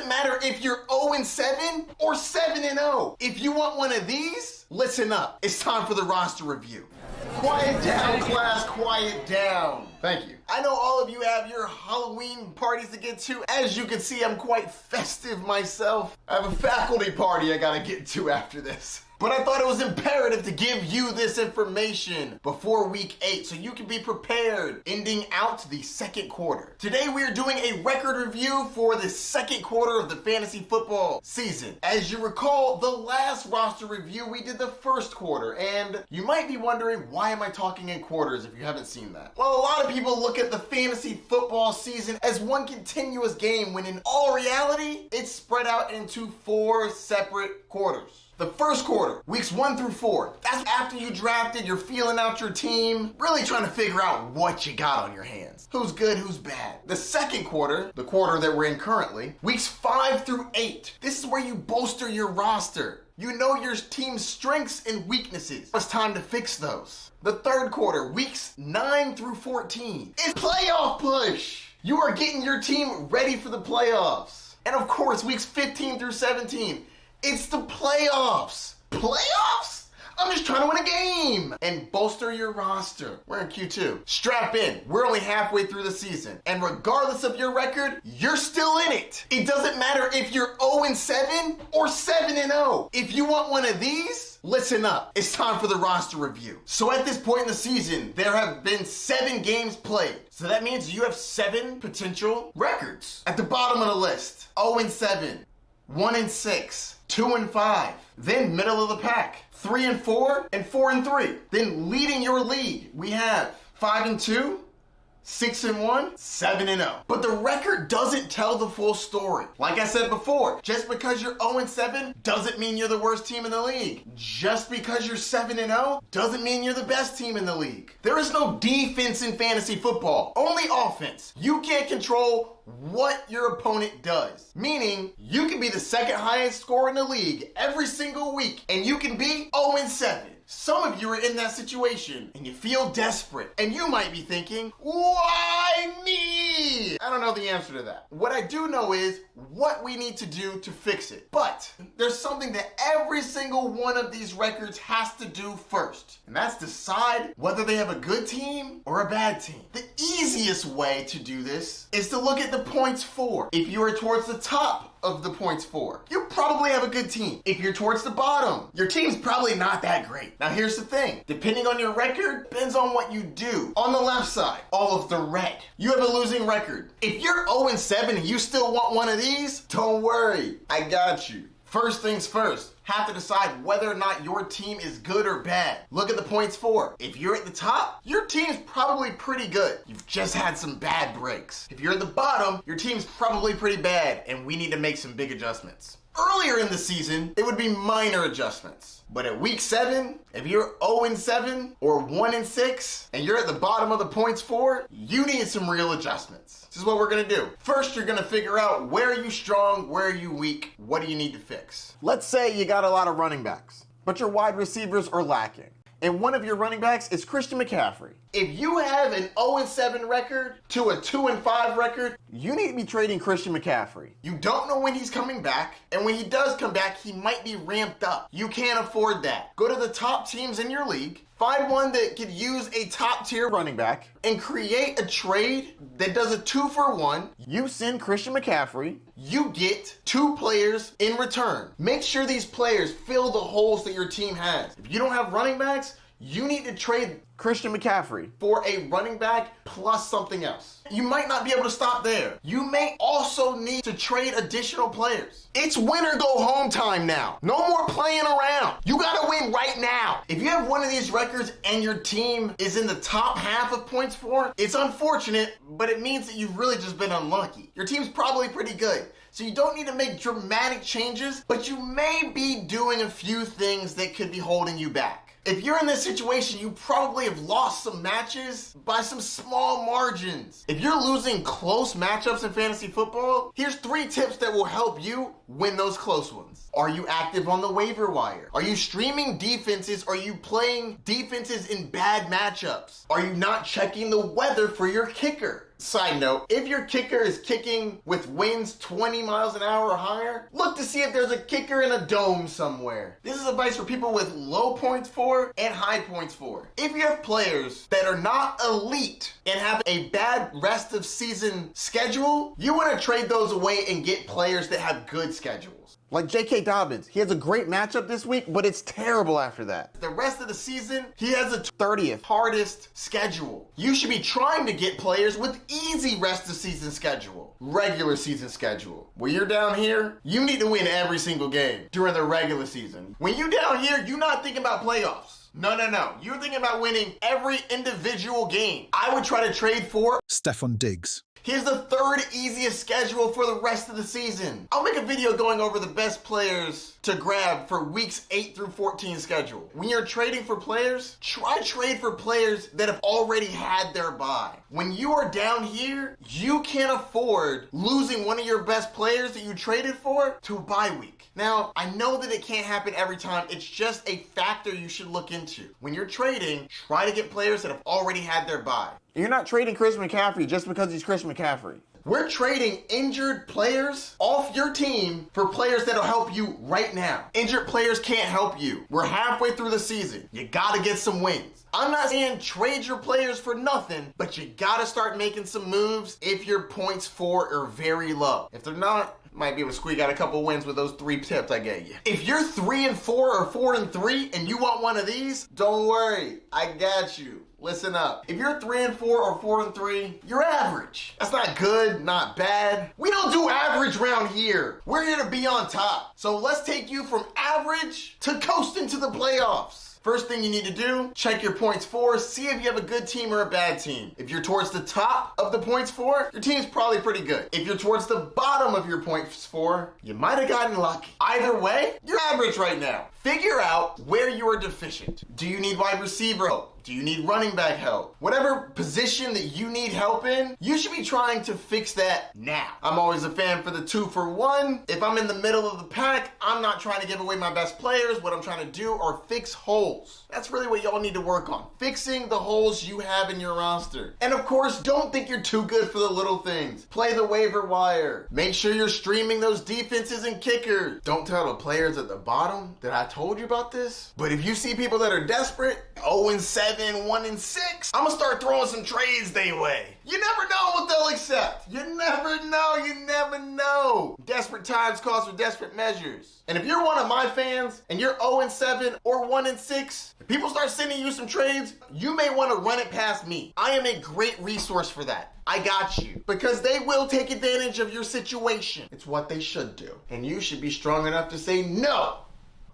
matter if you're 0-7 or 7-0. If you want one of these, listen up. It's time for the roster review. Quiet down, class, quiet down. Thank you. I know all of you have your Halloween parties to get to. As you can see, I'm quite festive myself. I have a faculty party I gotta get to after this. But I thought it was imperative to give you this information before week 8 so you can be prepared ending out the second quarter. Today we are doing a record review for the second quarter of the fantasy football season. As you recall, the last roster review we did the first quarter, and you might be wondering, why am I talking in quarters if you haven't seen that? Well, a lot of people look at the fantasy football season as one continuous game when in all reality, it's spread out into 4 separate quarters. The first quarter, weeks 1 through 4, that's after you drafted, you're feeling out your team, really trying to figure out what you got on your hands. Who's good, who's bad. The second quarter, the quarter that we're in currently, weeks 5 through 8, this is where you bolster your roster. You know your team's strengths and weaknesses. It's time to fix those. The third quarter, weeks 9 through 14, is playoff push. You are getting your team ready for the playoffs. And of course, weeks 15 through 17, it's the playoffs. Playoffs? I'm just trying to win a game and bolster your roster. We're in Q2. Strap in. We're only halfway through the season. And regardless of your record, you're still in it. It doesn't matter if you're 0-7 or 7-0. If you want one of these, listen up. It's time for the roster review. So at this point in the season, there have been 7 games played. So that means you have 7 potential records. At the bottom of the list, 0-7. 1-6, 2-5, then middle of the pack, 3-4, and 4-3. Then leading your league, we have 5-2, 6-1, 7-0. But the record doesn't tell the full story. Like I said before, just because you're 0-7 doesn't mean you're the worst team in the league. Just because you're 7-0 doesn't mean you're the best team in the league. There is no defense in fantasy football, only offense. You can't control what your opponent does. Meaning, you can be the second highest scorer in the league every single week, and you can be 0-7. Some of you are in that situation, and you feel desperate, and you might be thinking, why me? I don't know the answer to that. What I do know is what we need to do to fix it. But there's something that every single one of these records has to do first, and that's decide whether they have a good team or a bad team. The easiest way to do this is to look at the points for. If you are towards the top of the points for, you probably have a good team. If you're towards the bottom, your team's probably not that great. Now here's the thing, depending on your record, depends on what you do. On the left side, all of the red, you have a losing record. If you're 0-7 and you still want one of these, don't worry, I got you. First things first, have to decide whether or not your team is good or bad. Look at the points for. If you're at the top, your team's probably pretty good. You've just had some bad breaks. If you're at the bottom, your team's probably pretty bad, and we need to make some big adjustments. Earlier in the season, it would be minor adjustments. But at week 7, if you're 0-7 or 1-6, and you're at the bottom of the points for, you need some real adjustments. This is what we're gonna do. First, you're gonna figure out where are you strong, where are you weak, what do you need to fix. Let's say you got a lot of running backs, but your wide receivers are lacking. And one of your running backs is Christian McCaffrey. If you have an 0-7 record to a 2-5 record, you need to be trading Christian McCaffrey. You don't know when he's coming back, and when he does come back, he might be ramped up. You can't afford that. Go to the top teams in your league, find one that could use a top tier running back, and create a trade that does a 2-for-1. You send Christian McCaffrey, you get 2 players in return. Make sure these players fill the holes that your team has. If you don't have running backs, you need to trade Christian McCaffrey for a running back plus something else. You might not be able to stop there. You may also need to trade additional players. It's win or go home time now. No more playing around. You gotta win right now. If you have one of these records and your team is in the top half of points for, it's unfortunate, but it means that you've really just been unlucky. Your team's probably pretty good. So you don't need to make dramatic changes, but you may be doing a few things that could be holding you back. If you're in this situation, you probably have lost some matches by some small margins. If you're losing close matchups in fantasy football, here's 3 tips that will help you win those close ones. Are you active on the waiver wire? Are you streaming defenses? Are you playing defenses in bad matchups? Are you not checking the weather for your kicker? Side note, if your kicker is kicking with winds 20 miles an hour or higher, look to see if there's a kicker in a dome somewhere. This is advice for people with low points for and high points for. If you have players that are not elite and have a bad rest of season schedule, you want to trade those away and get players that have good schedules. Like J.K. Dobbins, he has a great matchup this week, but it's terrible after that. The rest of the season, he has a 30th hardest schedule. You should be trying to get players with easy rest of season schedule, regular season schedule. When you're down here, you need to win every single game during the regular season. When you're down here, you're not thinking about playoffs. No. You're thinking about winning every individual game. I would try to trade for Stefan Diggs. He has the third easiest schedule for the rest of the season. I'll make a video going over the best players to grab for weeks 8 through 14 schedule. When you're trading for players, try to trade for players that have already had their bye. When you are down here, you can't afford losing one of your best players that you traded for to a bye week. Now, I know that it can't happen every time. It's just a factor you should look into. When you're trading, try to get players that have already had their bye. You're not trading Chris McCaffrey just because he's Chris McCaffrey. We're trading injured players off your team for players that'll help you right now. Injured players can't help you. We're halfway through the season. You gotta get some wins. I'm not saying trade your players for nothing, but you gotta start making some moves if your points for are very low. If they're not, might be able to squeak out a couple wins with those 3 tips I gave you. If you're 3-4 or 4-3 and you want one of these, don't worry, I got you. Listen up. If you're 3-4 or 4-3, you're average. That's not good, not bad. We don't do average around here. We're here to be on top. So let's take you from average to coasting to the playoffs. First thing you need to do, check your points for, see if you have a good team or a bad team. If you're towards the top of the points for, your team's probably pretty good. If you're towards the bottom of your points for, you might have gotten lucky. Either way, you're average right now. Figure out where you are deficient. Do you need wide receiver help? Do you need running back help? Whatever position that you need help in, you should be trying to fix that now. I'm always a fan for the 2-for-1. If I'm in the middle of the pack, I'm not trying to give away my best players. What I'm trying to do are fix holes. That's really what y'all need to work on. Fixing the holes you have in your roster. And of course, don't think you're too good for the little things. Play the waiver wire. Make sure you're streaming those defenses and kickers. Don't tell the players at the bottom that I told you about this. But if you see people that are desperate, 0-7, 1-6, I'm gonna start throwing some trades their way. You never know what they'll accept. You never know. Desperate times calls for desperate measures. And if you're one of my fans and you're 0-7 or 1-6, if people start sending you some trades, you may want to run it past me. I am a great resource for that. I got you. Because they will take advantage of your situation. It's what they should do. And you should be strong enough to say, no,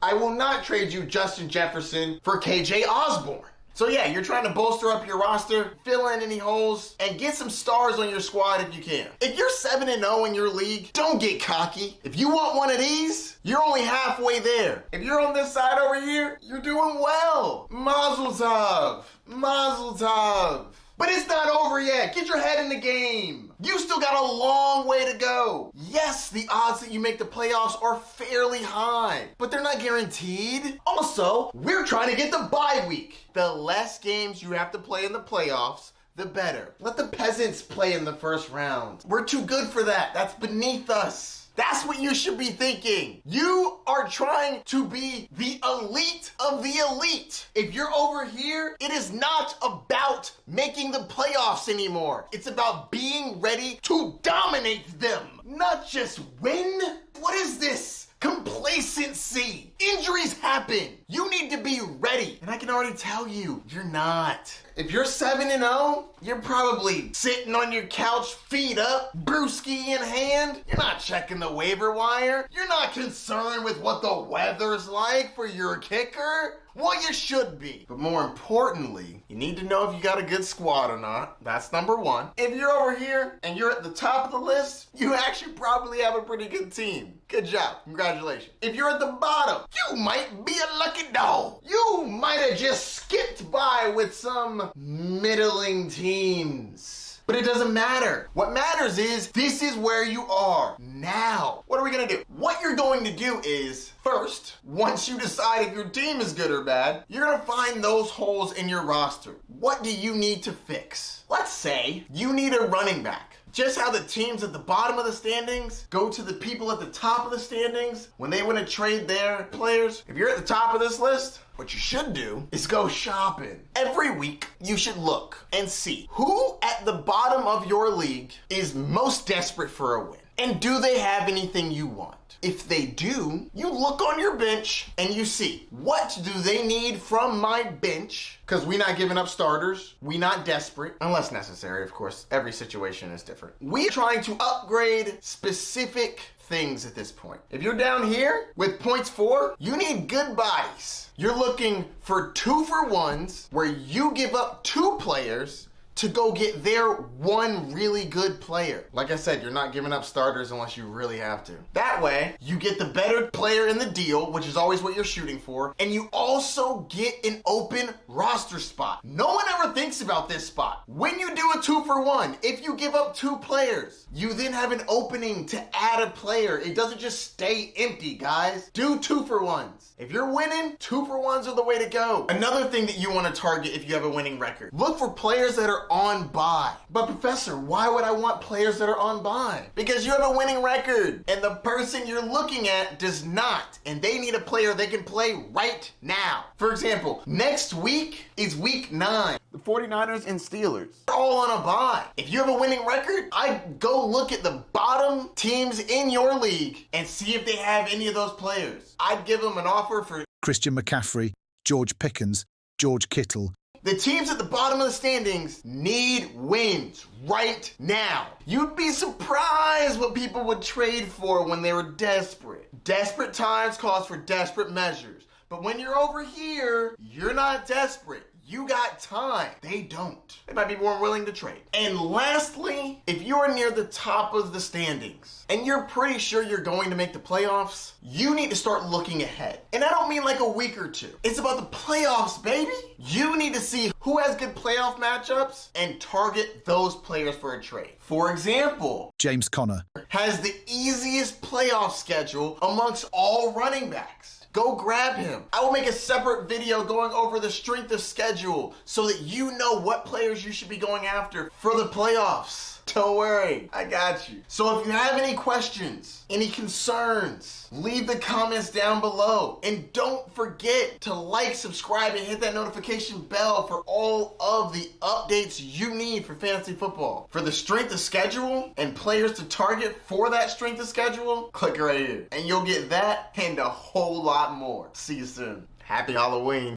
I will not trade you Justin Jefferson for KJ Osborne. So yeah, you're trying to bolster up your roster, fill in any holes, and get some stars on your squad if you can. If you're 7-0 in your league, don't get cocky. If you want one of these, you're only halfway there. If you're on this side over here, you're doing well. Mazel tov. Mazel tov. But it's not over yet. Get your head in the game. You still got a long way to go. Yes, the odds that you make the playoffs are fairly high, but they're not guaranteed. Also, we're trying to get the bye week. The less games you have to play in the playoffs, the better. Let the peasants play in the first round. We're too good for that. That's beneath us. That's what you should be thinking. You are trying to be the elite of the elite. If you're over here, it is not about making the playoffs anymore. It's about being ready to dominate them, not just win. What is this? Complacency. Injuries happen. You need to be ready. And I can already tell you, you're not. If you're 7-0, you're probably sitting on your couch, feet up, brewski in hand. You're not checking the waiver wire. You're not concerned with what the weather's like for your kicker. Well, you should be. But more importantly, you need to know if you got a good squad or not. That's number one. If you're over here and you're at the top of the list, you actually probably have a pretty good team. Good job. Congratulations. If you're at the bottom, you might be a lucky dog. You might have just skipped by with some middling teams. But it doesn't matter. What matters is this is where you are now. What are we gonna do? What you're going to do is, first, once you decide if your team is good or bad, you're gonna find those holes in your roster. What do you need to fix? Let's say you need a running back. Just how the teams at the bottom of the standings go to the people at the top of the standings when they want to trade their players. If you're at the top of this list, what you should do is go shopping. Every week, you should look and see who at the bottom of your league is most desperate for a win. And do they have anything you want? If they do, you look on your bench and you see, what do they need from my bench? Because we not giving up starters. We not desperate, unless necessary, of course. Every situation is different. We trying to upgrade specific things at this point. If you're down here with points 4, you need good bodies. You're looking for 2-for-1s where you give up 2 players to go get their one really good player. Like I said, you're not giving up starters unless you really have to. That way, you get the better player in the deal, which is always what you're shooting for, and you also get an open roster spot. No one ever thinks about this spot. When you do a 2-for-1, if you give up 2 players, you then have an opening to add a player. It doesn't just stay empty, guys. Do 2-for-1s. If you're winning, 2-for-1s are the way to go. Another thing that you want to target if you have a winning record, look for players that are on bye. But Professor, why would I want players that are on bye? Because you have a winning record and the person you're looking at does not, and they need a player they can play right now. For example, next week is week 9. The 49ers and Steelers are all on a bye. If you have a winning record, I'd go look at the bottom teams in your league and see if they have any of those players. I'd give them an offer for Christian McCaffrey, George Pickens, George Kittle. The teams at the bottom of the standings need wins right now. You'd be surprised what people would trade for when they were desperate. Desperate times calls for desperate measures. But when you're over here, you're not desperate. You got time. They don't. They might be more willing to trade. And lastly, if you're near the top of the standings and you're pretty sure you're going to make the playoffs, you need to start looking ahead. And I don't mean like a week or 2. It's about the playoffs, baby. You need to see who has good playoff matchups and target those players for a trade. For example, James Conner has the easiest playoff schedule amongst all running backs. Go grab him. I will make a separate video going over the strength of schedule so that you know what players you should be going after for the playoffs. Don't worry, I got you. So if you have any questions, any concerns, leave the comments down below. And don't forget to like, subscribe, and hit that notification bell for all of the updates you need for fantasy football. For the strength of schedule and players to target for that strength of schedule, click right here. And you'll get that and a whole lot more. See you soon. Happy Halloween.